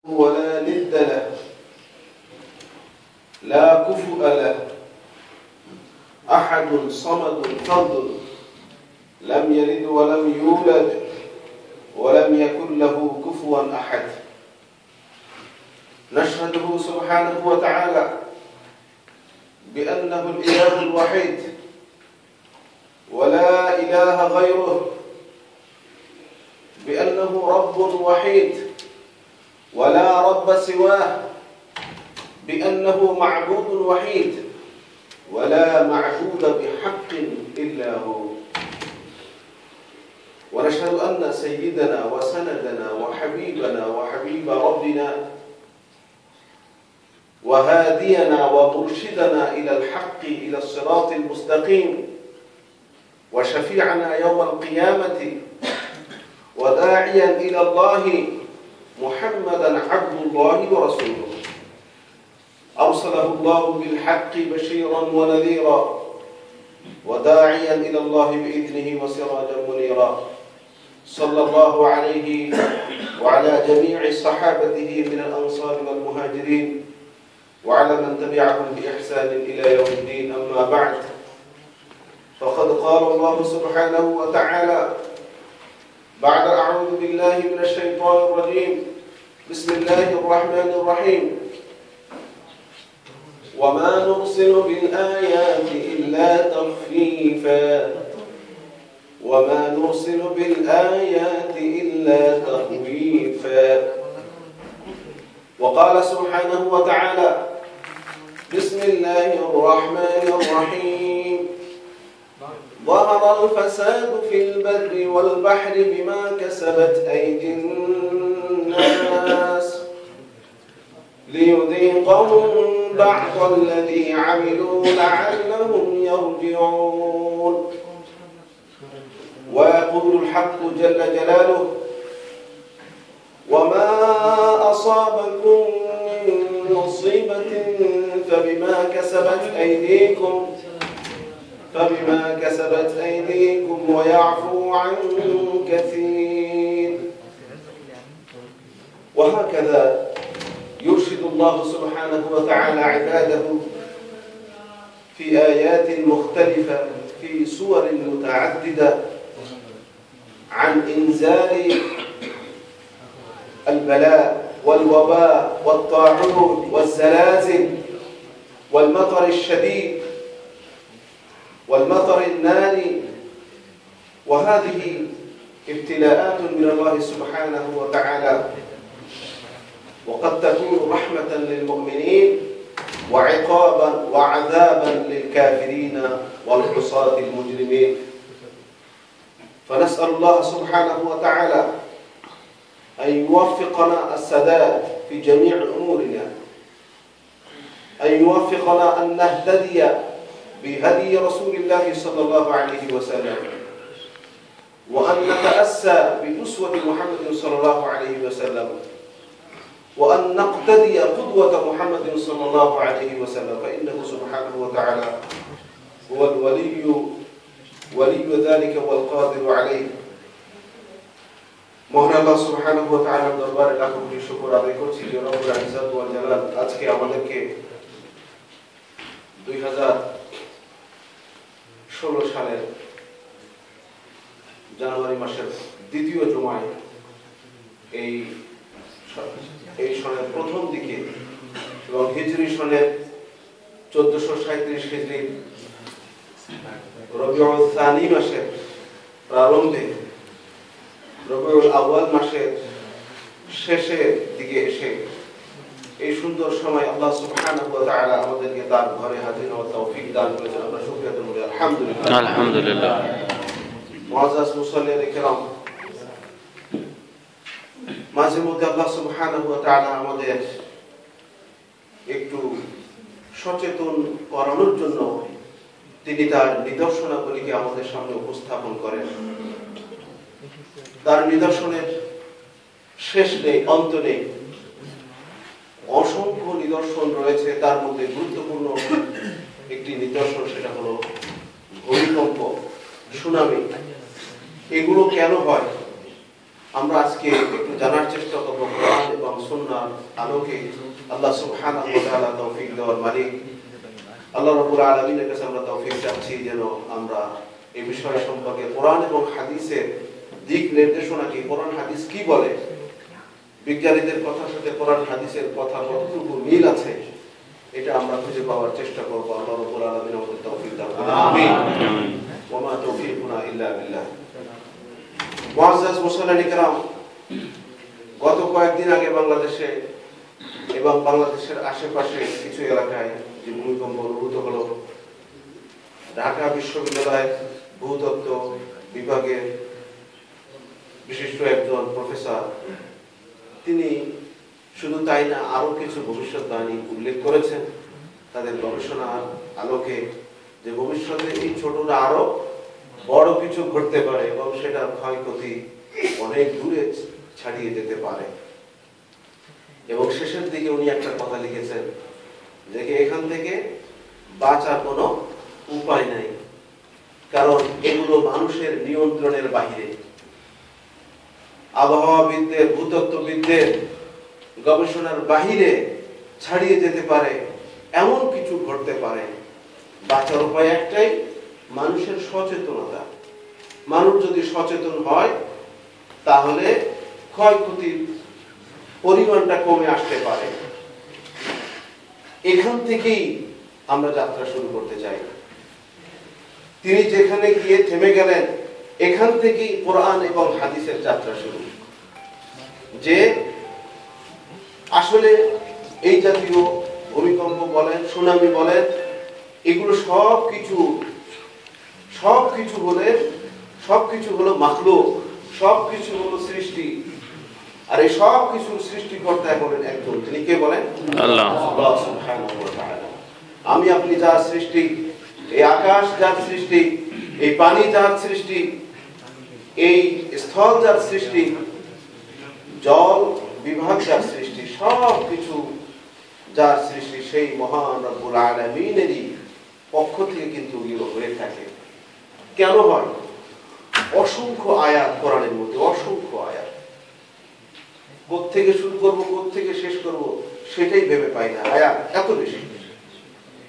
ولا ند له لا كفؤ له أحد صمد فرد لم يلد ولم يولد ولم يكن له كفوا أحد. نشهده سبحانه وتعالى بأنه الإله الوحيد ولا إله غيره، بأنه رب وحيد ولا رب سواه، بأنه معبود وحيد ولا معبود بحق إلا هو. ونشهد أن سيدنا وسندنا وحبيبنا وحبيب ربنا وهادينا ومرشدنا إلى الحق إلى الصراط المستقيم وشفيعنا يوم القيامة وداعيا إلى الله محمدا عبد الله ورسوله، أرسله الله بالحق بشيرا ونذيرا وداعيا إلى الله بإذنه وسراجا منيرا، صلى الله عليه وعلى جميع صحابته من الأنصار والمهاجرين وعلى من تبعهم بإحسان إلى يوم الدين. أما بعد، فقد قال الله سبحانه وتعالى بعد أعوذ بالله من الشيطان الرجيم: بسم الله الرحمن الرحيم: وما نرسل بالآيات إلا تخفيفا وما نرسل بالآيات إلا تخويفا. وقال سبحانه وتعالى: بسم الله الرحمن الرحيم: ظهر الفساد في البر والبحر بما كسبت أيدي الناس ليذيقهم بعض الذي عملوا لعلهم يرجعون. ويقول الحق جل جلاله: وما أصابكم من مصيبة فبما كسبت أيديكم ويعفو عن كثير. وهكذا يرشد الله سبحانه وتعالى عباده في آيات مختلفة في سور متعددة عن إنزال البلاء والوباء والطاعون والزلازل والمطر الشديد والمطر الناري، وهذه ابتلاءات من الله سبحانه وتعالى، وقد تكون رحمة للمؤمنين وعقابا وعذابا للكافرين والعصاة المجرمين. فنسأل الله سبحانه وتعالى أن يوفقنا السداد في جميع أمورنا، أن يوفقنا أن نهتدي بهدي رسول الله صلى الله عليه وسلم، وأن نتأسى بأسوة محمد صلى الله عليه وسلم، وأن نقتدي قدوة محمد صلى الله عليه وسلم، فإنه سبحانه وتعالى هو ولي ذلك والقادر عليه। মহান আল্লাহ সুবহানাহু ওয়া তাআলার দরবারে লাখো কোটি শুকর আদায় করছি যে রব্বুল ইজ্জত ওয়াল জালাল আজকে আমাদেরকে 2016 সালের জানুয়ারি মাসের দ্বিতীয় জুমায় এই সনের প্রথম দিকে এবং হিজরি সনের 1437 হিজরি রবিউল সানি মাসের প্রারম্ভে রবিউল আউয়াল মাসের শেষের দিকে এসে এই সুন্দর সময় আল্লাহ সুবহানাহু ওয়া তাআলা আমাদেরকে তার ঘরে হাজির হওয়ার তৌফিক দান করেছেন। আমরা শুকরিয়া আদায় করি আলহামদুলিল্লাহ। আলহামদুলিল্লাহ। মুআজ্জাজ মুসাল্লিন কিরাম, মাঝে মধ্যে আল্লাহ সুবহানাহু ওয়া তাআলা আমাদের একটু সচেতন করানোর জন্য তিনি তার নিদর্শনাবলীকে আমাদের সামনে উপস্থাপন করেন। তার নিদর্শনের শেষ নেই, অন্ত নেই, অসংখ্য নিদর্শন রয়েছে। তার মধ্যে গুরুত্বপূর্ণ একটি নিদর্শন, সেটা হলো ভূমিকম্প, সুনামি। এগুলো কেন হয়? আমরা আজকে একটু জানার চেষ্টা করব কোরআন এবং সুন্নাহর আলোকে আল্লাহ সুবহানাহু ওয়া তাআলা তৌফিক দেওয়ার মালিক আল্লাহ রাব্বুল আলামিনের কাছে আমরা তৌফিক চাচ্ছি যেন আমরা এই বিষয় সম্পর্কে কোরআন এবং হাদিসের দিক নির্দেশনা কি, কোরআন হাদিস কি বলে, বিজ্ঞানীদের কথার সাথে কোরআন হাদিসের কথা কতটুকু মিল আছে, এটা আমরা খুঁজে পাওয়ার চেষ্টা করব। আল্লাহ রাব্বুল আলামিন আমাদের তৌফিক দান করুন, আমিন। ওয়া মা তৌফিকুনা ইল্লা বিল্লাহ। মুআজ্জাজ মুসল্লিন কিরাম, গত কয়েকদিন আগে বাংলাদেশে এবং বাংলাদেশের আশেপাশে কিছু এলাকায় যে ভূমিকম্প অনুভূত হলো, ঢাকা বিশ্ববিদ্যালয়ের ভূতত্ত্ব বিভাগের বিশিষ্ট একজন প্রফেসর, তিনি শুধু তাই না আরো কিছু ভবিষ্যৎবাণী উল্লেখ করেছেন তাদের গবেষণার আলোকে, যে ভবিষ্যতে এই ছোটরা আরো বড় কিছু ঘটতে পারে এবং সেটার ক্ষয়ক্ষতি অনেক দূরে ছাড়িয়ে যেতে পারে। এবং শেষের দিকে উনি একটা কথা লিখেছেন যে এখান থেকে বাঁচার কোনো উপায় নাই, কারণ এগুলো মানুষের নিয়ন্ত্রণের বাইরে। আবহাওয়াবিদদের, ভূতত্ত্ববিদদের গবেষণার বাহিরে ছাড়িয়ে যেতে পারে, এমন কিছু ঘটতে পারে। বাঁচার উপায় একটাই, মানুষের সচেতনতা। মানুষ যদি সচেতন হয় তাহলে ক্ষয়ক্ষতির পরিমাণটা কমে আসতে পারে। এখান থেকেই আমরা যাত্রা শুরু করতে চাই। তিনি যেখানে গিয়ে থেমে গেলেন, এখান থেকেই কোরআন এবং হাদিসের যাত্রা শুরু। যে আসলে এই জাতীয় ভূমিকম্প বলেন, সুনামি বলেন, এগুলো সবকিছু হলো মাখলুক, সবকিছু হলো সৃষ্টি। আর এই সব কিছুর সৃষ্টিকর্তা হলেন একজন, তিনি কে বলেন? আল্লাহ সুবহানাহু ওয়া তাআলা। আমি আপনি যার সৃষ্টি, এই আকাশ যার সৃষ্টি, এই পানি যার সৃষ্টি, এই স্থল যার সৃষ্টি, জল বিভাগ যার সৃষ্টি, সব কিছু যার সৃষ্টি, সেই মহান রব্বুল আলামিনেরই পক্ষ থেকে কিন্তু এগুলো হয়ে থাকে। কেন হয়? অসংখ্য আয়াত কোরআনের মধ্যে, অসংখ্য আয়াত। কোত্থেকে শুরু করব, কোত্থেকে শেষ করব সেটাই ভেবে পাই না, আয়াত এত বেশি।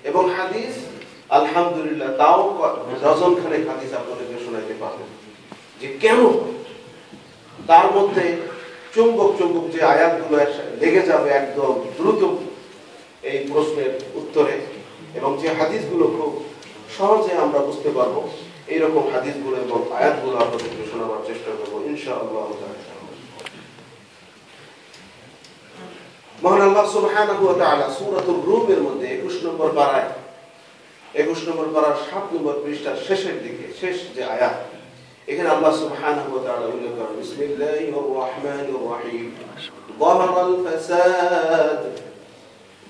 এবং হাদিস আলহামদুলিল্লাহ তাও ডজন খানেক হাদিস আপনাদেরকে শোনাইতে পারবো যে কেন। তার মধ্যে চুম্বক যে আয়াতগুলো লেগে যাবে একদম দ্রুত এই প্রশ্নের উত্তরে, এবং যে হাদিসগুলো খুব সহজে আমরা বুঝতে পারবো, এইরকম হাদিসগুলো এবং আয়াতগুলো আপনাদেরকে শোনাবার চেষ্টা করবো ইনশাআল্লাহ। মহান আল্লাহ সুবহানাহু ওয়া তাআলা সূরাতুর রূমের মধ্যে 21 নম্বর পারায় 7 নম্বর পৃষ্ঠার শেষের দিকে, শেষ যে আয়াত, এখানে আল্লাহ সুবহানাহু ওয়া তাআলা উল্লেখ করেন, বিসমিল্লাহির রাহমানির রাহিম,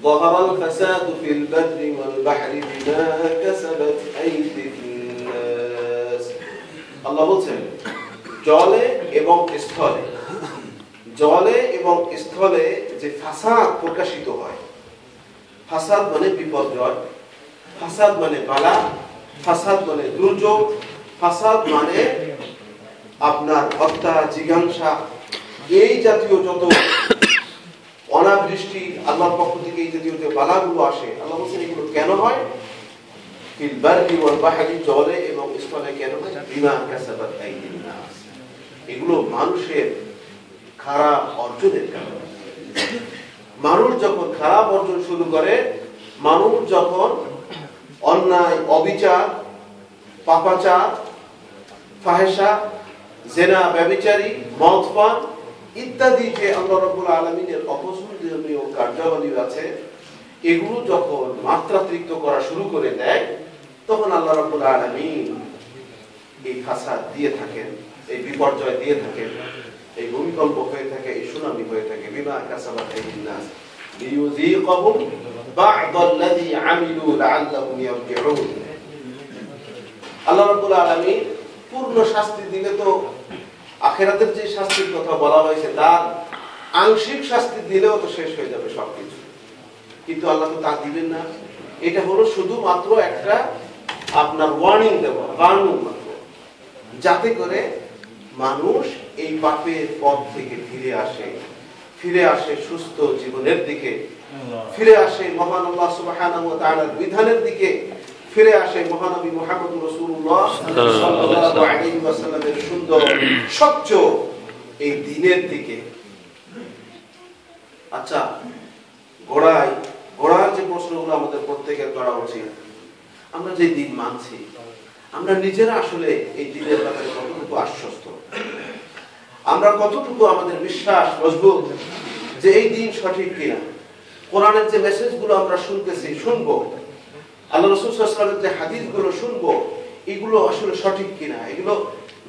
ظهر الفساد في البر والبحر بما كسبت أيدي الناس। আল্লাহ বলেন জলে এবং স্থলে যে ফাসাদ প্রকাশিত হয়, ফাসাদ মানে বিপর্যয়, ফাসাদ মানে বালা, ফাসাদ মানে দুর্যোগ, ফাসাদ মানে আপনার হত্যা, জিজ্ঞাসা, এই জাতীয় যত অনাবৃষ্টি আল্লাহর পক্ষ থেকে এই জাতীয় যে বালাগুলো আসে, আল্লাহ বলেন এগুলো কেন হয়? ফিল বাররি ওয়াল বাহরি, জলে এবং স্থলে কেন হয়? বিমা কাসাবাত আইদিন নাস, এগুলো মানুষের খারাপ অর্জনের কারণে। মানুষ যখন খারাপ অর্জন শুরু করে, মানুষ যখন অন্যায়, অবিচার, পাপাচার, ফাহেশা, জেনা, ব্যভিচারী, মদ পান ইত্যাদি যে আল্লাহ রাব্বুল আলামিনের অপছন্দনীয় কার্যাবলী আছে, এগুলো যখন মাত্রাতিরিক্ত করা শুরু করে দেয়, তখন আল্লাহ রাব্বুল আলামিন এই ফাসাদ দিয়ে থাকেন, এই বিপর্যয় দিয়ে থাকেন, এই ভূমিকম্প হয়ে থাকে, এই সুনামি হয়ে থাকে। বিমা কাসাবাত আইদিন নাস লিইয়ুযীকাহুম বা'দাল্লাযী আমিলু লাআল্লাহুম ইয়ারজিউন। আল্লাহ রাব্বুল আলামিন পূর্ণ শাস্তি দিলে তো আখিরাতের যে শাস্তির কথা বলা হয়েছে তার আংশিক শাস্তি দিলেও তো শেষ হয়ে যাবে সবকিছু, কিন্তু আল্লাহ তো তা দিবেন না। এটা হলো শুধুমাত্র একটা আপনার ওয়ার্নিং দেওয়া, বার্নিং মাত্র, যাতে করে মানুষ এই পাপের পথ থেকে ফিরে আসে সুস্থ জীবনের দিকে, ফিরে আসে মহান আল্লাহ সুবহানাহু ওয়া তাআলার বিধানের দিকে, ফিরে আসে মহানবী মুহাম্মদ রাসূলুল্লাহ সাল্লাল্লাহু আলাইহি ওয়াসাল্লামের সুন্দর স্বচ্ছ এই দ্বীনের দিকে। আচ্ছা, গোড়ার যে প্রশ্নগুলো আমাদের প্রত্যেকের করা উচিত, আমরা যে দ্বীন মানছি, আমরা নিজেরা আসলে এই দ্বীনের ব্যাপারে কতটুকু আশ্বস্ত, আমরা কতটুকু আমাদের বিশ্বাস মজবুত যে এই দ্বীন সঠিক কিনা। কোরআনের যে মেসেজগুলো আমরা শুনবো, আল্লাহ রাসূল সাল্লাল্লাহু আলাইহি ওয়াসাল্লামের যে হাদিসগুলো শুনবো, এগুলো আসলে সঠিক কিনা, এগুলো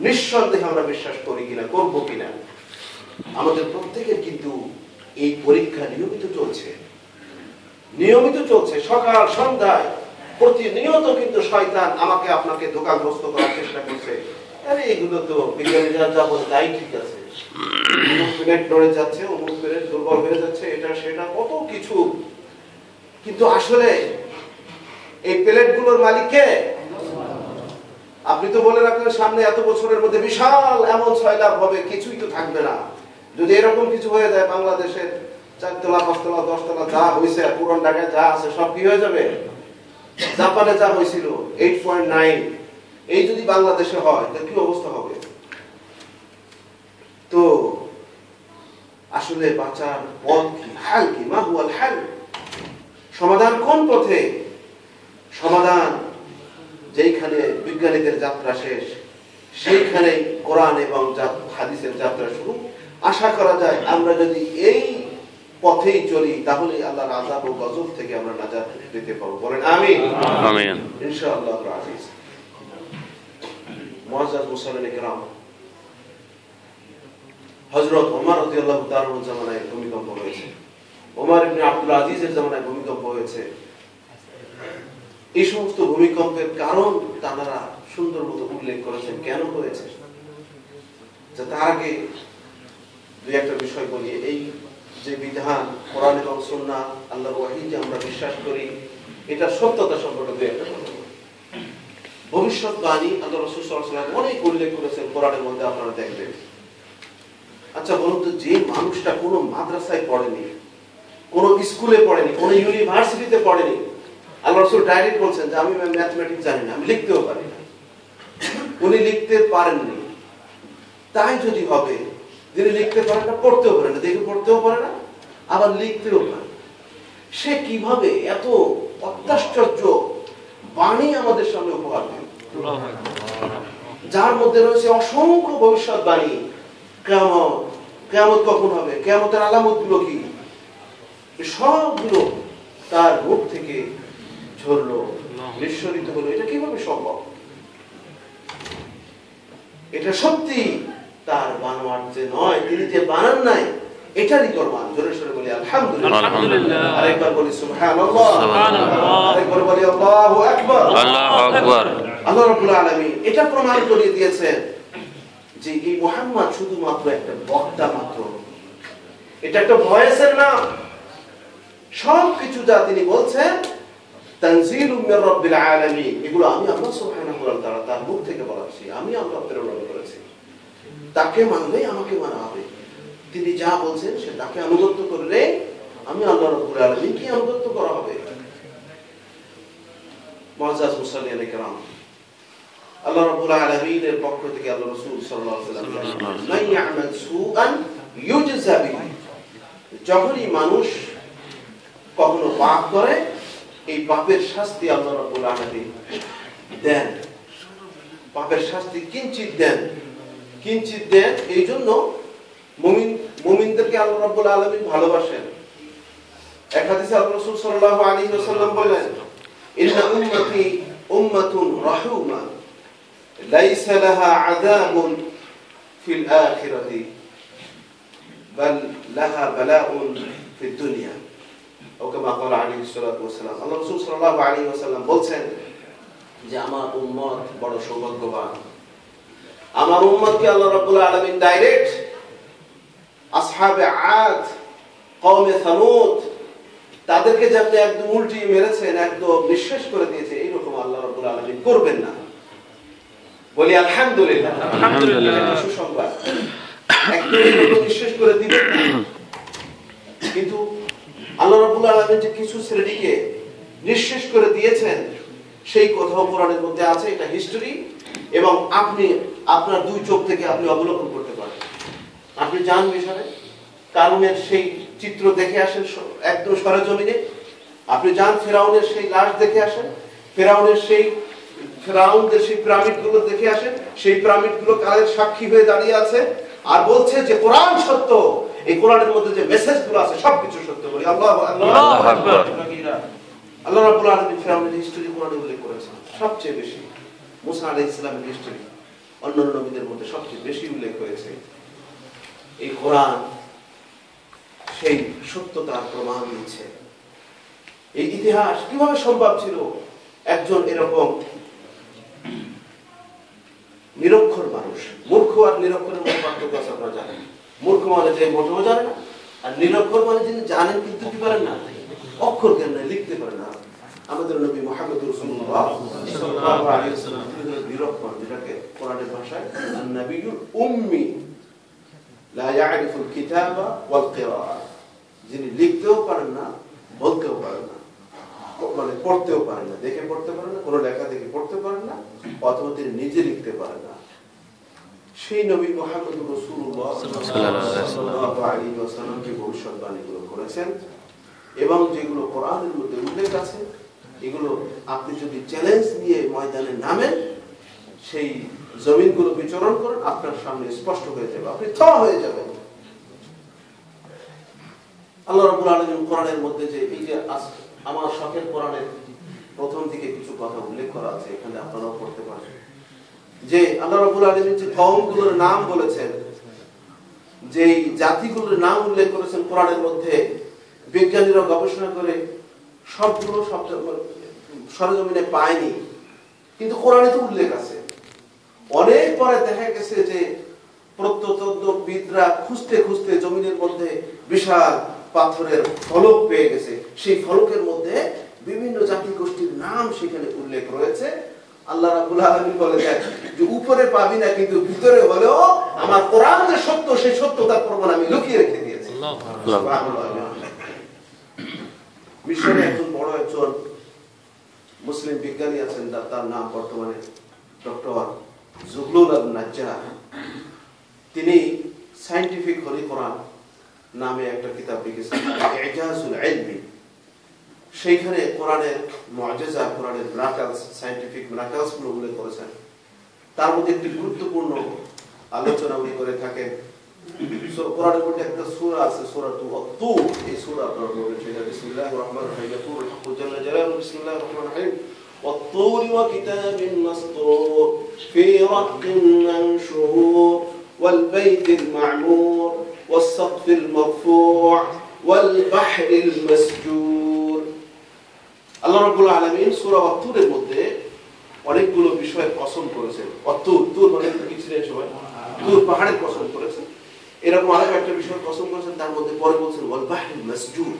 নিঃসন্দেহে আমরা বিশ্বাস করি কিনা, করবো কিনা। আমাদের প্রত্যেকের কিন্তু এই পরীক্ষা নিয়মিত চলছে, সকাল সন্ধ্যায় প্রতিনিয়ত কিন্তু শয়তান আমাকে আপনাকে ধোঁকাগ্রস্ত করার চেষ্টা করছে। আরে এগুলো তো বিজ্ঞানীরা যা বলে তাই ঠিক আছে, অমুক প্লেট নড়ে যাচ্ছে, অমুক প্লেট দুর্বল হয়ে যাচ্ছে, এটা সেটা কত কিছু। কিন্তু আসলে এই প্লেটগুলোর মালিক কে? আপনি তো বলে রাখলেন সামনে এত বছরের মধ্যে বিশাল এমন সয়লাভ হবে, কিছুই তো থাকবে না। যদি এরকম কিছু হয়ে যায়, বাংলাদেশের 4 তলা 5 তলা 10 তলা যা হয়েছে, পুরান ঢাকায় যা আছে সব কি হয়ে যাবে? জাপানে যা হয়েছিল 8.9, এই যদি বাংলাদেশে হয় তাহলে কি অবস্থা হবে? তো আসলে বাঁচার পথ কি, হাল কি, মা হুয়াল হাল, সমাধান কোন পথে? সমাধান যেখানে বিজ্ঞানীদের যাত্রা শেষ, সেইখানে কোরআন এবং হাদিসের যাত্রা শুরু। আশা করা যায় আমরা যদি এই পথেই চলি, তাহলে আল্লাহর আযাব ও গজব থেকে আমরা নাজাত পেতে পারবো। বলেন আমিন। আমিন ইনশাআল্লাহ। আজিজ মুআজ্জাজ মুসল্লিন কিরাম, হযরত ওমর রাদিয়াল্লাহু তাআলার জামানায় ভূমিকম্প হয়েছে, ওমর ইবনে আব্দুল আজিজের জামানায় ভূমিকম্প হয়েছে। এই সমস্ত ভূমিকম্পের কারণ তারা সুন্দর মতো উল্লেখ করেছেন কেন হয়েছে। তার আগে দুই একটা বিষয় বলি। এই যে বিধান কোরআন এবং সুন্নাহ, আল্লাহর ওহী যে আমরা বিশ্বাস করি, এটা সত্যতা সম্পর্কে দুই একটা কথা বলি। ভবিষ্যৎবাণী আল্লাহ রাসূল সাল্লাল্লাহু আলাইহি ওয়াসাল্লাম অনেক উল্লেখ করেছেন কোরআনের মধ্যে, আপনারা দেখবেন। আচ্ছা বলুন তো, যে মানুষটা কোনো মাদ্রাসায় পড়েনি, কোনো স্কুলে পড়েনি, কোনো ইউনিভার্সিটিতে পড়েনি, আল্লাহ রাসূল ডাইরেক্ট বলছেন যে আমি ম্যাথমেটিক্স জানি না, আমি লিখতেও পারি না। উনি লিখতে পারেননি, তাই যদি হবে যিনি লিখতে পারেন না, পড়তেও পারে না, দেখে পড়তেও পারে না, আবার লিখতেও পারে, সে কিভাবে এত অত্যাশ্চর্য বাণী আমাদের সামনে উপহার দেন, যার মধ্যে রয়েছে অসংখ্য ভবিষ্যৎবাণী। কিয়ামত কখন হবে, কিয়ামতের আলামতগুলো কি, সবগুলো তার মুখ থেকে ঝরলো, নিঃসরিত হলো। এটা কিভাবে সম্ভব? এটা সত্যি তার বানোয়ার যে নয়, তিনি যে বানান নাই, এটারই প্রমাণ। জোরে সোরে বলি আলহামদুলিল্লাহ, আরেকবার বলি সুবহানাল্লাহ, আরেকবার বলি আল্লাহু আকবার। আল্লাহ রাব্বুল আলামিন এটা প্রমাণ করে দিয়েছেন যে এই মুহাম্মদ শুধুমাত্র একটা বক্তা মাত্র, এটা একটা ভয়েসের নাম। সবকিছু যা তিনি বলছেন তানজিলুম মির রাব্বিল আলামিন, এগুলো আমি আল্লাহ সুবহানাহু ওয়া তাআলা তার মুখ থেকে বলাচ্ছি, আমি আল্লাহ প্রেরণ করেছি। তাকে মানলেই আমাকে মানা হবে। তিনি যা বলছেন সে তাকে অনুগত করলে আমি আল্লাহ রাব্বুল আলামিনকে অনুগত করা হবে। মুআজ্জাজ মুসল্লিন কিরাম, আল্লাহ রাব্বুল আলামিনের পক্ষ থেকে আল্লাহ রাসূল সাল্লাল্লাহু আলাইহি ওয়াসাল্লাম মান ইয়ামাল সুআন ইউজযা বিহি, যখনই মানুষ কখনো পাপ করে, এই পাপের শাস্তি আল্লাহ রাব্বুল আলামিন দেন। পাপের শাস্তি কিঞ্চিত দেন। এই জন্য মুমিনদেরকে আল্লাহ রাব্বুল আলামিন ভালোবাসেন। এক হাদিসে আল্লাহ রাসূল সাল্লাল্লাহু আলাইহি ওয়াসাল্লাম বলেন, ইন্না উম্মতি উম্মাতুন রাহুমা লাইসা লাহা আযাবুন ফিল আখিরাতি বাল লাহা বালাউন ফিদ দুনিয়া। ওকামা ক্বালা আলাইহিস সালাতু ওয়াস সালাম। আল্লাহ রাসূল সাল্লাল্লাহু আলাইহি ওয়াসাল্লাম বলেন যে আমার উম্মত বড় সৌভাগ্যবান। আমার উম্মতকে আল্লাহ রাব্বুল আলামিন ডাইরেক্ট আসহাবে আদ, কওমে সামুদ, তাদেরকে যেমন একদম উল্টিয়ে মেরেছেন, একদম নিঃশেষ করে দিয়েছে, এইরকম আল্লাহ রাব্বুল আলামিন করবেন না। বলি আলহামদুলিল্লাহ। সুসংবাদ। নিঃশেষ করে দিবেন না। কিন্তু আল্লাহ রাব্বুল আলামিন যে কিছু শ্রেণীকে নিঃশেষ করে দিয়েছেন সেই কথাও কোরআনের মধ্যে আছে। এটা হিস্টরি, এবং আপনি আপনার দুই চোখ থেকে আপনি অবলোকন করতে পারেন। আপনি যান মিশরে, কারুনের সেই চিত্র দেখে আসেন একদম সরেজমিনে। আপনি যান ফেরাউনের সেই লাশ দেখে আসেন, ফেরাউনদের সেই পিরামিডগুলো দেখে আসেন। সেই পিরামিডগুলো কালের সাক্ষী হয়ে দাঁড়িয়ে আছে আর বলছে যে কোরআন সত্য। এই কোরআনের মধ্যে যে মেসেজগুলো আছে সবকিছু সত্য। বলি আল্লাহু আকবার। আল্লাহ রাব্বুল আলামিন ফেরাউনের হিস্টরি কোরআনে উল্লেখ করেছেন সবচেয়ে বেশি। মুসা আলাইহিস সালামের হিস্টরি অন্যান্য নবীদের মধ্যে সবচেয়ে বেশি উল্লেখ হয়েছে। এই কোরআন সেই সত্যতার প্রমাণ দিচ্ছে। এই ইতিহাস কিভাবে সম্ভব ছিল একজন এরকম নিরক্ষর মানুষ? মূর্খ আর নিরক্ষরের মধ্যে পার্থক্য আছে আপনারা জানেন। মূর্খ মানে যে মোটেও জানে না, আর নিরক্ষর মানে যিনি জানেন কিন্তু কি পারেন না, অক্ষর জ্ঞান নাই, লিখতে পারে না। আমাদের নবী মুহাম্মদ রাসূলুল্লাহ সাল্লাল্লাহু আলাইহি ওয়াসাল্লাম নিরক্ষর, যেটাকে কোরআনের ভাষায় আন-নাবিয়ুল উম্মি লা ইয়ারিফুল কিতাবা ওয়াল কিরাআ, যিনি লিখতেও পারেন না, বলতেও পারেন না, মানে পড়তেও পারেন না, দেখে পড়তে পারেন না, কোনো লেখা দেখে পড়তে পারেন না, অথবা তিনি নিজে লিখতে পারেন না। সেই নবী মুহাম্মদ রাসূলুল্লাহ সাল্লাল্লাহু আলাইহি ওয়াসাল্লাম যে ভবিষ্যৎবাণীগুলো করেছেন এবং যেগুলো কোরআনের মধ্যে উল্লেখ আছে, এগুলো আপনি যদি চ্যালেঞ্জ নিয়ে ময়দানে নামেন, সেই জমিনগুলো বিচরণ করেন, আপনার সামনে স্পষ্ট হয়ে যাবে, আপনি থ হয়ে যাবেন। আল্লাহ রাব্বুল আলামিন কোরআনের মধ্যে যে এই যে আমার শখের কোরআনের প্রথম দিকে কিছু কথা উল্লেখ করা আছে, এখানে আপনারাও পড়তে পারেন যে আল্লাহ রাব্বুল আলামিন যে কওমগুলোর নাম বলেছেন, যে জাতিগুলোর নাম উল্লেখ করেছেন কোরআনের মধ্যে, বিজ্ঞানীরা গবেষণা করে সবগুলো শব্দ সরজমিনে পায়নি, কিন্তু কোরআনে তো উল্লেখ আছে। অনেক পরে দেখা গেছে যে প্রত্নতত্ত্ববিদরা খুঁজতে খুঁজতে জমিনের মধ্যে বিশাল পাথরের ফলক পেয়ে গেছে। সেই ফলকের মধ্যে বিভিন্ন জাতি গোষ্ঠীর নাম সেখানে উল্লেখ রয়েছে। আল্লাহ রাব্বুল আলামিন বলে দেন যে উপরে পাবি না, কিন্তু ভিতরে হলেও আমার কোরআন যে সত্য, সেই সত্যতার প্রমাণ আমি লুকিয়ে রেখে দিয়েছি। মিশরে একজন বড় একজন মুসলিম বিজ্ঞানী আছেন, তার নাম বর্তমানে ডক্টর জুগলুল আল-নাজ্জার। তিনি সায়েন্টিফিক হলি কোরআন নামে একটা কিতাব লিখেছেন, ইজাজুল ইলমি। সেইখানে কোরআনের মুআজিজা, কোরআনের মিরাকলস, সায়েন্টিফিক মিরাকলস গুলো উল্লেখ করেছেন। তার মধ্যে একটি গুরুত্বপূর্ণ আলোচনা উনি করে থাকেন। কোরআনের মধ্যে একটা সূরা আছে, সূরাতুল আত-তুর। এই সূরা আপনারা পড়বেন, সেটা বিসমিল্লাহির রহমানির রহিম। ইয়াকুল হাক্কু জাল্লা জালালুহু বিসমিল্লাহির রহমানির রহিম ওয়াত-তুরি ওয়া কিতাবিন মাসতুর ফি রাক্কিন মানশুর ওয়াল বাইতিল মা'মুর ওয়াস-সাকফিল মারফু' ওয়াল বাহরিল মাসজুর। আল্লাহ রাব্বুল আলামিন সূরা আত-তুরের মধ্যে অনেকগুলো বিষয়ে কসম করেছেন। আত-তুর, তুর মানে কি ছিলেন সবাই? তুর পাহাড়ের কসম করেছেন। এরকম আরো একটা বিষয় কসম করেছেন, তার মধ্যে পরে বলছেন ওয়াল বাহরিল মাসজুর,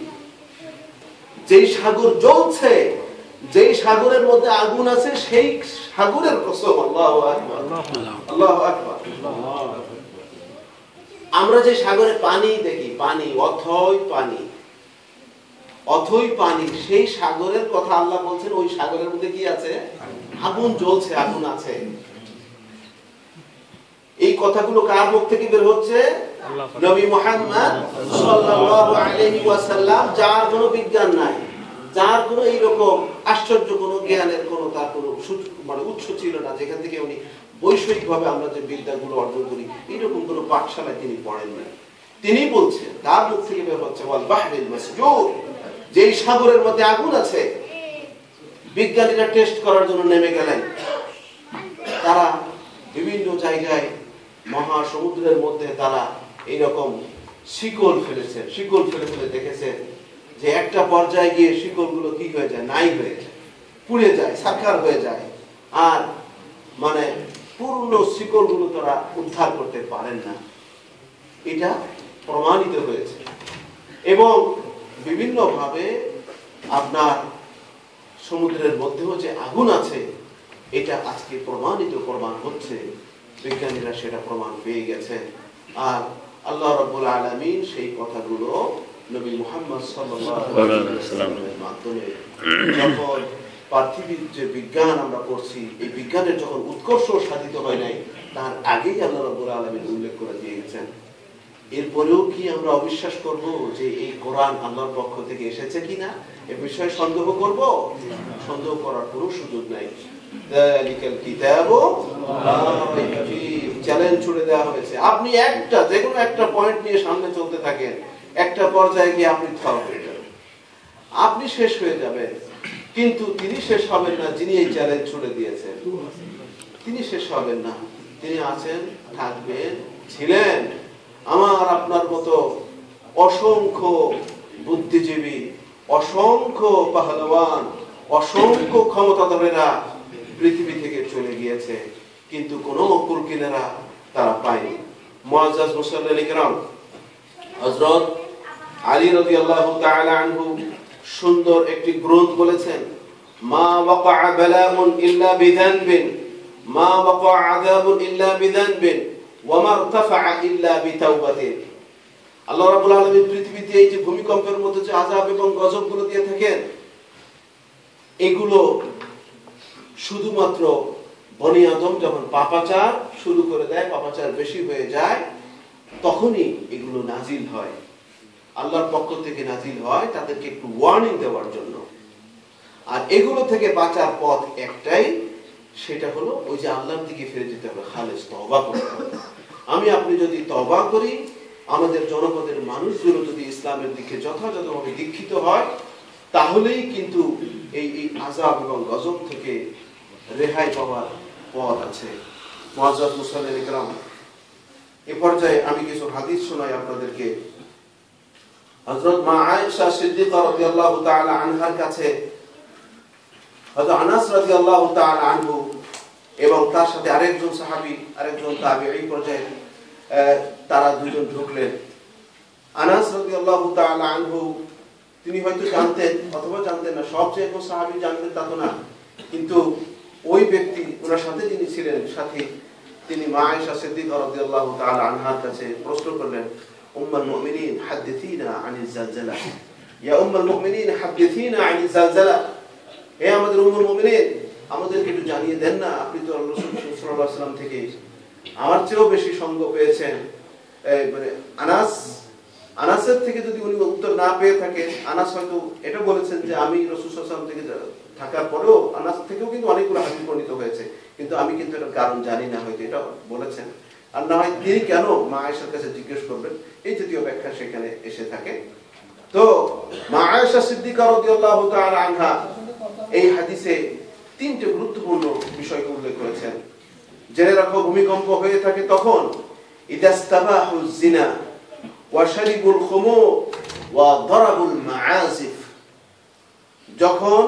যেই সাগর জ্বলছে, যেই সাগরের মধ্যে আগুন আছে, সেই সাগরের কসম। আল্লাহু আকবার, আল্লাহু আকবার। আমরা যে সাগরে পানি দেখি, পানি অথই পানি, অথই পানি, সেই সাগরের কথা আল্লাহ বলছেন ওই সাগরের মধ্যে কি আছে? আগুন জ্বলছে, আগুন আছে। এই কথাগুলো কার মুখ থেকে বের হচ্ছে? নবী মুহাম্মদ সাল্লাল্লাহু আলাইহি ওয়াসাল্লাম, যার কোনো বিজ্ঞান নাই, যার কোনো এইরকম আশ্চর্য কোনো জ্ঞানের কোনো তার কোনো মানে উৎস ছিল না, যেখান থেকে উনি বৈষয়িকভাবে আমরা যে বিদ্যাগুলো অর্জন করি এইরকম কোনো পাঠশালায় তিনি পড়েন না। তিনি বলছেন, তার মুখ থেকে বের হচ্ছে ওয়াল বাহরিল মাসজুর, যেই সাগরের মধ্যে আগুন আছে। বিজ্ঞানীরা টেস্ট করার জন্য নেমে গেলেন। তারা বিভিন্ন জায়গায় মহাসমুদ্রের মধ্যে তারা এইরকম শিকল ফেলেছেন। শিকল ফেলে ফেলে দেখেছেন যে একটা পর্যায়ে গিয়ে শিকলগুলো কি হয়ে যায়? নাই হয়ে যায়, পুড়ে যায়, সাক্ষার হয়ে যায়, আর মানে পূর্ণ শিকলগুলো তারা উদ্ধার করতে পারেন না। এটা প্রমাণিত হয়েছে এবং বিভিন্ন ভাবে আপনার সমুদ্রের মধ্যেও যে আগুন আছে, এটা আজকে প্রমাণিত প্রমাণ হচ্ছে। বিজ্ঞানীরা সেটা প্রমাণ পেয়ে গেছেন। আর আল্লাহ রাব্বুল আলামিন সেই কথাগুলো নবী মুহাম্মদ সাল্লাল্লাহু আলাইহি ওয়াসাল্লামের মাধ্যমে যখন পার্থিবীর যে বিজ্ঞান আমরা পড়ছি, এই বিজ্ঞানের যখন উৎকর্ষ সাধিত হয় নাই, তার আগেই আল্লাহ রাব্বুল আলামিন উল্লেখ করে দিয়েছেন। এরপরেও কি আমরা অবিশ্বাস করব যে এই কোরআন আল্লাহর পক্ষ থেকে এসেছে কিনা? এ বিষয়ে সন্দেহ করব? সন্দেহ করার কোনো সুযোগ নাই। যালিকাল কিতাবু লা রাইবা ফীহি, চ্যালেঞ্জ ছুড়ে দেওয়া হয়েছে। আপনি যে কোনো একটা পয়েন্ট নিয়ে সামনে চলতে থাকেন, একটা পর্যায়ে গিয়ে আপনি থর হয়ে যাবেন, আপনি শেষ হয়ে যাবেন। কিন্তু তিনি শেষ হবেন না, যিনি এই চ্যালেঞ্জ ছুড়ে দিয়েছেন তিনি শেষ হবেন না। তিনি আছেন, থাকবেন, ছিলেন। আমার আপনার মতো অসংখ্য বুদ্ধিজীবী, অসংখ্য পাহলওয়ান, অসংখ্য ক্ষমতাধরেরা পৃথিবী থেকে চলে গিয়েছে, কিন্তু কোনো অকুল কিনারা তারা পায়নি। মুআজ্জাজ মুসাল্লিন ইকরাম হযরত আলী রাদিয়াল্লাহু তাআলা আনহু সুন্দর একটি গ্রন্থ বলেছেন, মা ওয়াকা'a বালাউন ইল্লা বিযানবিন, মা ওয়াকা'a আযাবুন ইল্লা বিযানবিন, ওয়া মা ইরতাফা'a ইল্লা বিতাওবাতিন। আল্লাহ রাব্বুল আলামিন পৃথিবীতে এই যে ভূমিকম্পের মধ্যে যে আযাব এবং গজবগুলো দিয়ে থাকেন, এগুলো শুধুমাত্র বনি আদম যখন পাপাচার শুরু করে দেয়, পাপাচার বেশি হয়ে যায়, তখনই এগুলো নাজিল হয়। আল্লাহর পক্ষ থেকে নাজিল হয় তাদেরকে একটু ওয়ার্নিং দেওয়ার জন্য। আর এগুলো থেকে বাঁচার পথ একটাই, সেটা হলো ওই যে আল্লাহর দিকে ফিরে যেতে হবে, খালেস তওবা করতে হবে। আমি আপনি যদি তওবা করি, আমাদের জনপদের মানুষগুলো যদি ইসলামের দিকে যথাযথভাবে দীক্ষিত হয়, তাহলেই কিন্তু এই আযাব এবং গজব থেকে রেহাই পাওয়ার পথ আছে। মুআজ্জাজ মুসাল্লিন ইকরাম, এই পর্যায়ে আমি কিছু হাদিস শোনাই আপনাদেরকে। হযরত মা আয়েশা সিদ্দিকা রাদিয়াল্লাহু তাআলা আনহার কাছে হযরত আনাস রাদিয়াল্লাহু তাআলা আনহু এবং তার সাথে আরেকজন সাহাবী, আরেকজন তাবিঈ পর্যায়ে তারা দুজন ঢুকলেন। আনাস রাদিয়াল্লাহু তাআলা আনহু তিনি হয়তো জানতেন অথবা জানতেন না, সবচেয়ে একজন সাহাবী জানতেন তা তো না, কিন্তু ওই ব্যক্তি ওনার সাথে যিনি ছিলেন সাথী, তিনি মা আয়েশা সিদ্দিকা রাদিয়াল্লাহু তাআলা আনহার কাছে প্রশ্ন করলেন, উম্মুল মুমিনিন হাদিসিনা আনিজ জালজালা, ইয়া উম্মুল মুমিনিন হাদিসিনা আনিজ জালজালা, হে আমাদের উম্মুল মুমিনিন, আমাদেরকে একটু জানিয়ে দেন না, আপনি তো রাসূল সাল্লাল্লাহু আলাইহি ওয়াসাল্লাম থেকে আমার চেয়েও বেশি সঙ্গ পেয়েছেন। মানে আনাসের থেকে যদি উনি উত্তর না পেয়ে থাকেন, আনাস হয়তো এটা বলেছেন যে আমি রাসূল সাল্লাল্লাহু আলাইহি ওয়াসাল্লাম থেকে থাকার পরেও আনাস থেকেও কিন্তু অনেকগুলো হাদিস বর্ণিত হয়েছে, কিন্তু আমি কিন্তু এটার কারণ জানি না, হয়তো এটা বলেছেন। আর না হয় তিনি কেন মা আয়েশার কাছে জিজ্ঞেস করবেন, এই জাতীয় ব্যাখ্যা সেখানে এসে থাকে। তো মা আয়েশা সিদ্দিকা রাদিয়াল্লাহু তাআলা আনহা এই হাদিসে তিনটে গুরুত্বপূর্ণ বিষয়কে উল্লেখ করেছেন। জেনে রাখো, ভূমিকম্প হয়ে থাকে তখন ইদাস্তাবাহুজ জিনা ওয়া শারিবুল খুমুর ওয়া দারাবুল মাআসিফ, যখন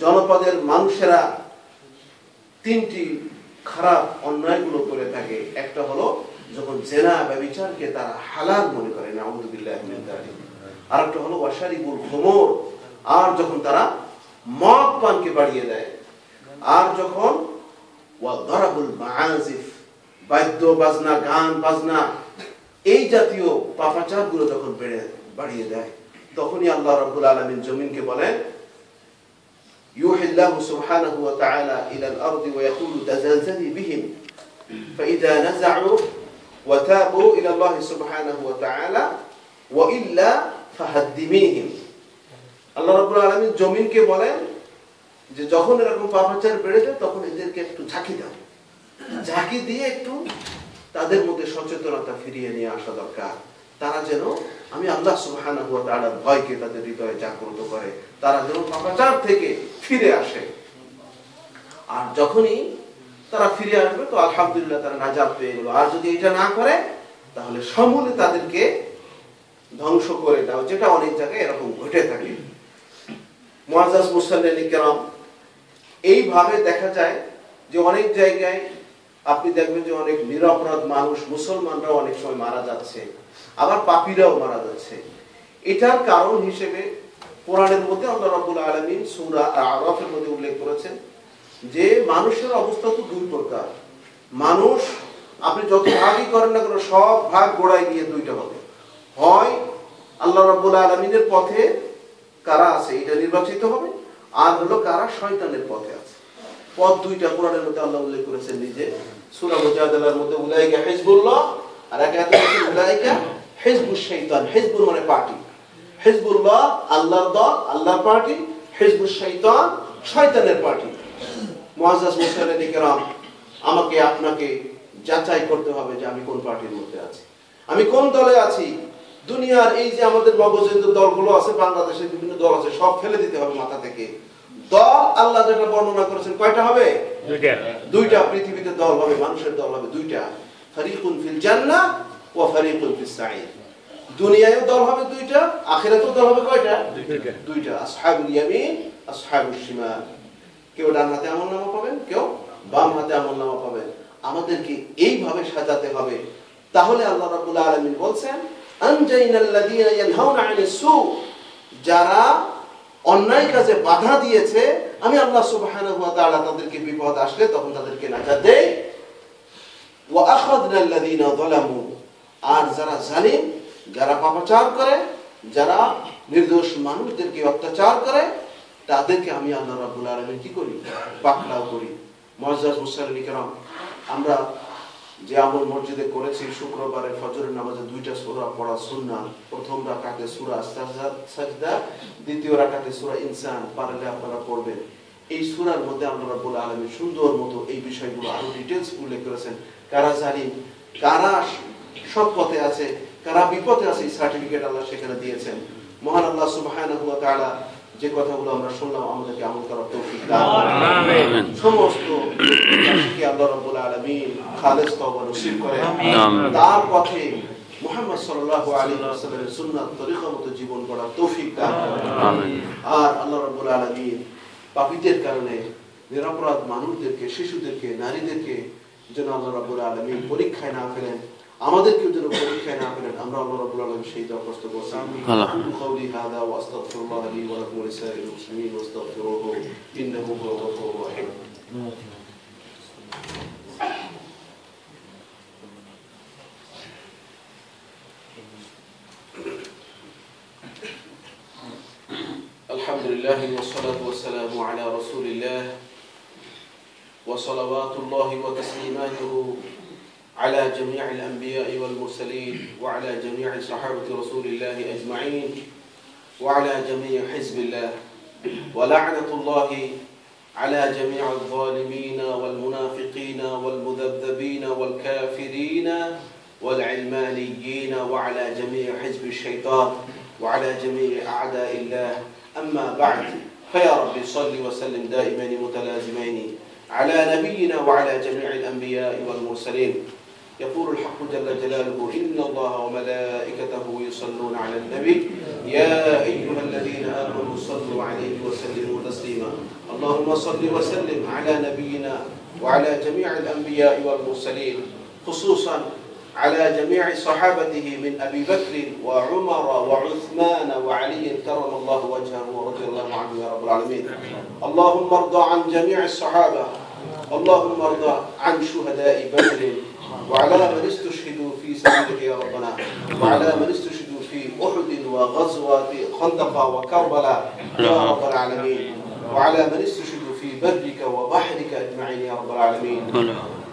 জনপদের মানুষেরা তিনটি খারাপ অন্যায়গুলো করে থাকে। একটা হলো যখন জেনা ব্যভিচারকে তারা হালাল মনে করে, নাউযু বিল্লাহি মিন যালিক। আরেকটা হলো ওয়া শারিবুল খুমুর, আর যখন তারা মদ পানকে বাড়িয়ে দেয়। আর যখন ওয়া দারাবুল মাআসিফ, বাদ্য বাজনা, গান বাজনা, এই জাতীয় পাপাচারগুলো যখন বাড়িয়ে দেয়, তখনই আল্লাহ রাব্বুল আলামিন জমিনকে বলেন, ইউহিল্লাহু সুবহানাহু ওয়া তাআলা ইলাল আরদি ওয়া ইয়াকুলু তাজালজালি বিহিম ফাইযা নাযা'ু ওয়া তাবু ইলা আল্লাহি সুবহানাহু ওয়া তাআলা ওয়া ইল্লা ফাহাদ্দিমিহিম। আল্লাহ রাব্বুল আলামিন জমিনকে বলেন যে যখন এরকম পাপাচার বেড়ে যায়, তখন এদেরকে একটু ঝাঁকি দাও, ঝাঁকি দিয়ে একটু তাদের মধ্যে সচেতনতা ফিরিয়ে নিয়ে আসা দরকার। তারা যেন আমি আল্লাহ সুবহানাহু ওয়া তাআলার ভয়কে তাদের হৃদয়ে জাগ্রত করে, তারা যেন পাপাচার থেকে ফিরে আসে। আর যখনই তারা ফিরে আসবে, তো আলহামদুলিল্লাহ তারা নাজাত পেয়ে গেল। আর যদি এটা না করে, তাহলে সমূলে তাদেরকে ধ্বংস করে দাও, যেটা অনেক জায়গায় এরকম ঘটে থাকে। মুআজ্জাজ মুসাল্লিন ইকরাম, এইভাবে দেখা যায় যে অনেক জায়গায় আপনি দেখবেন যে অনেক নিরপরাধ মানুষ, মুসলমানরাও অনেক সময় মারা যাচ্ছে, আবার পাপীরাও মারা যাচ্ছে। এটার কারণ হিসেবে কোরআনের মধ্যে আল্লাহ রাব্বুল আলামিন সূরা আরাফের মধ্যে উল্লেখ করেছেন যে মানুষের অবস্থা তো দুই প্রকার। মানুষ আপনি যত ভাগই করেন না কেন সব ভাগ গোড়ায় গিয়ে দুইটা হবে, হয় আল্লাহ রাব্বুল আলামিনের পথে কারা আছে এটা নির্বাচিত হবে, আর হলো কারা শয়তানের পথে আছে। পথ দুইটা কোরআনের মধ্যে আল্লাহ উল্লেখ করেছেন নিজে, সূরা মুজাদালার মধ্যে উলাইকা হিজবুল্লাহ আর এক আয়াতে আছে উলাইকা হিজবুশ শাইতান। হিজবুল মানে পার্টি, হিজবুল্লাহ আল্লাহর দল, আল্লাহর পার্টি, হিজবুশ শাইতান শয়তানের পার্টি। মুআজ্জাজ মুসলিমিন কিরাম, আমাকে আপনাকে যাচাই করতে হবে যে আমি কোন পার্টির মধ্যে আছি, আমি কোন দলে আছি। দুনিয়ার এই যে আমাদের মগজের দলগুলো আছে, বাংলাদেশের বিভিন্ন দল আছে, সব ফেলে দিতে হবে মাথা থেকে। দল আল্লাহ যেটা বর্ণনা করেছেন কয়টা হবে? দুইটা। পৃথিবীতে দল হবে, মানুষের দল হবে দুইটা, ফারিকুন ফিল জান্নাহ ওয়া ফারিকুন ফিস সাঈর। দুনিয়ায়ও দল হবে দুইটা, আখিরাতেও দল হবে কয়টা? দুইটা, আসহাবুল ইয়ামিন আসহাবুশ শিমাল। কেউ ডান হাতে আমলনামা পাবেন, কেউ বাম হাতে আমলনামা পাবেন। আমাদেরকে এইভাবে সাজাতে হবে। তাহলে আল্লাহ রাব্বুল আলামিন বলছেন আনজাইনাল্লাযীনা ইয়ানহাউনা আনিস সু, যারা অন্যায় কাজে বাধা দিয়েছে আমি আল্লাহ সুবহানাহু ওয়া তাআলা তাদেরকে বিপদ আসলে তখন তাদেরকে নাজাত দেই। ওয়া আখাযনাল্লাযীনা যালামু, আর যারা জালিম, যারা পাপাচার করে, যারা নির্দোষ মানুষদেরকে অত্যাচার করে, তাদেরকে আমি আল্লাহ রাব্বুল আলামিন কি করি? পাকড়াও করি। মুআজ্জাজ মুসলিমিন কিরাম, আমরা যে আমল মসজিদে করেছি, শুক্রবারের ফজরের নামাজে দুইটা সূরা পড়া সুন্নাহ। প্রথম রাকাতে সূরা সাজদা, দ্বিতীয় রাকাতে সূরা ইনসান, পারলে আপনারা পড়বেন। এই সূরার মধ্যে আল্লাহ রাব্বুল আলামিন সুন্দর মতো এই বিষয়গুলো আরো ডিটেইলস উল্লেখ করেছেন। কারা জালিম, কারা সৎ পথে আছে, কারা বিপদে আছে, এই সার্টিফিকেট আল্লাহ সেখানে দিয়েছেন। মহান আল্লাহ সুবহানাহু ওয়া তাআলা যে কথাগুলো আমরা শুনলাম আমাদেরকে আমল করার তৌফিক দান করুন। আমিন। সমস্ত কি আল্লাহ রাব্বুল আলামিন খালেস তওবা নসিব করেন। আমিন। তার পথে মুহাম্মদ সাল্লাল্লাহু আলাইহি ওয়াসাল্লামের সুন্নাত তরিকা মতো জীবন গড়ার তৌফিক দান করেন। আমিন। আর আল্লাহ রাব্বুল আলামিন পাপীদের কারণে নিরপরাধ মানুষদেরকে, শিশুদেরকে, নারীদেরকে যেন আল্লাহ রাব্বুল আলামিন পরীক্ষায় না ফেলেন, আমাদেরকেও যেন পরীক্ষায় না ফেলেন। আমরা আল্লাহ রাব্বুল আলামিন সেই দরখাস্ত করছি। আকুলু কাওলি হাযা ওয়া আস্তাগফিরুল্লাহ লি ওয়া লাকুম ওয়া লিসাইরিল মুসলিমিন ওয়াস্তাগফিরুহু ইন্নাহু হুয়াল গফুরুর রহিম। আলহামদুলিল্লাহ ওয়াসসালাতু ওয়াসসালামু আলা রাসূলিল্লাহ ওয়া সালাওয়াতুল্লাহি ওয়া তাসলিমাতুহু على جميع الأنبياء والمرسلين وعلى جميع صحابة رسول الله أجمعين وعلى جميع حزب الله، ولعنة الله على جميع الظالمين والمنافقين والمذبذبين والكافرين والعلمانيين وعلى جميع حزب الشيطان وعلى جميع أعداء الله. أما بعد، فيا رب صل وسلم دائمين متلازمين على نبينا وعلى جميع الأنبياء والمرسلين. يقول الحق جل جلاله إن الله وملائكته يصلون على النبي يا أيها الذين آمنوا صلوا عليه وسلموا تسليما. اللهم صل وسلم على نبينا وعلى جميع الأنبياء والمرسلين، خصوصا على جميع صحابته من أبي بكر وعمر وعثمان وعلي كرم الله وجهه ورضي الله عنه يا رب العالمين. اللهم ارضى عن جميع الصحابة، اللهم ارضى عن شهداء بدر وعلى من استشهدوا في سبيلك يا ربنا، وعلى من استشهدوا في أحد وغزوة خندق وكربلاء يا رب العالمين، وعلى من استشهدوا في برك وبحرك أجمعين يا رب العالمين.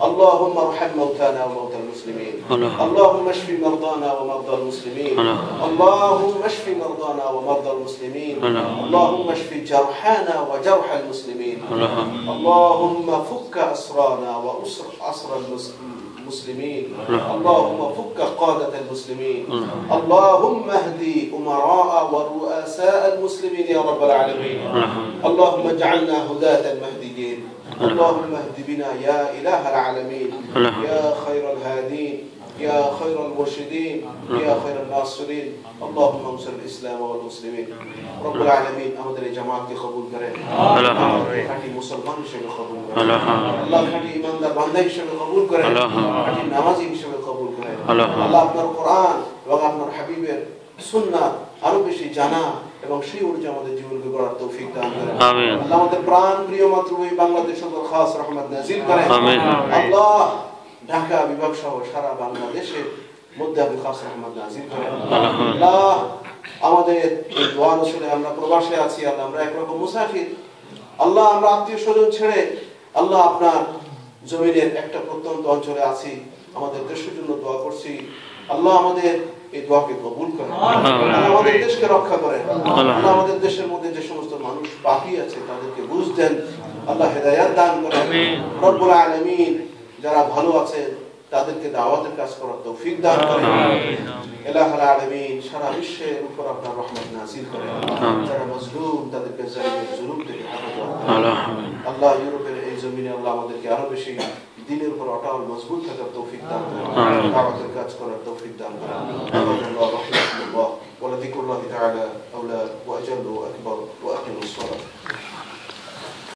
اللهم ارحم موتانا وموتى المسلمين، اللهم اشف مرضانا ومرضى المسلمين، اللهم اشف مرضانا ومرضى المسلمين، اللهم اشف جرحانا وجرح المسلمين، اللهم فك أسرانا وأسر المسلمين، اللهم فك قادة المسلمين، اللهم اهدي أمراء ورؤساء المسلمين يا رب العالمين، اللهم اجعلنا هداة مهديين، اللهم اهد بنا يا إله العالمين، يا خير الهادين، يا خير المرشدين، يا خير الناصرين، اللهم انصر الإسلام والمسلمين. رب العالمين আমাদের এই জামাতকে কবুল করেন, খাঁটি মুসলমান হিসেবে কবুল করেন, আল্লাহ খাঁটি ইমানদার বান্দা হিসেবে কবুল করেন, খাঁটি নামাজি হিসেবে কবুল করেন। আল্লাহ আপনার কোরআন এবং আপনার হাবিবের সুন্নাত আরো বেশি জানা এবং সেই অনুযায়ী আমাদের জীবনকে গড়ার তৌফিক দান করেন। আল্লাহ আমাদের প্রাণ প্রিয় মাতৃভূমি বাংলাদেশ উপর খাস রহমত নাযিল করেন। আল্লাহ ঢাকা বিভাগ সহ সারা বাংলাদেশের মধ্যে আপনি খাস রহমত নাযিল করেন। আল্লাহ আমাদের এই দোয়া রসুলে আমরা প্রবাসে আছি, আল্লাহ আমরা একরকম মুসাফির, আল্লাহ আমরা আত্মীয় স্বজন ছেড়ে আল্লাহ আপনার জমিনের একটা প্রত্যন্ত অঞ্চলে আছি, আমাদের দেশের জন্য দোয়া করছি। আল্লাহ আমাদের এই দোয়াকে কবুল করেন, আমাদের দেশকে রক্ষা করেন। আল্লাহ আমাদের দেশের মধ্যে যে সমস্ত মানুষ পাপী আছে তাদেরকে বুঝ দেন, আল্লাহ হেদায়াত দান করেন। রব্বুল আলামিন যারা ভালো আছেন তাদেরকে দাওয়াতের কাজ করার তৌফিক দান করেন। ইলাহুল আলামিন সারা বিশ্বের উপর আপনার রহমত নাযিল করেন। যারা মাজলুম তাদেরকে জালিমের জুলুম থেকে হেফাজত করেন। আল্লাহ ইউরোপের এই জমিনে আল্লাহ আমাদেরকে আরো বেশি দিনের উপর অটল মজবুত থাকার তৌফিক দান করেন, দাওয়াতের কাজ করার তৌফিক দান করেন। আল্লাহ রাহমাতুল্লাহ ওয়া যিকরুল্লাহি তাআলা আওলা ওয়া আজাল্লু ওয়া আকবার ওয়া আকিমুস সালাত।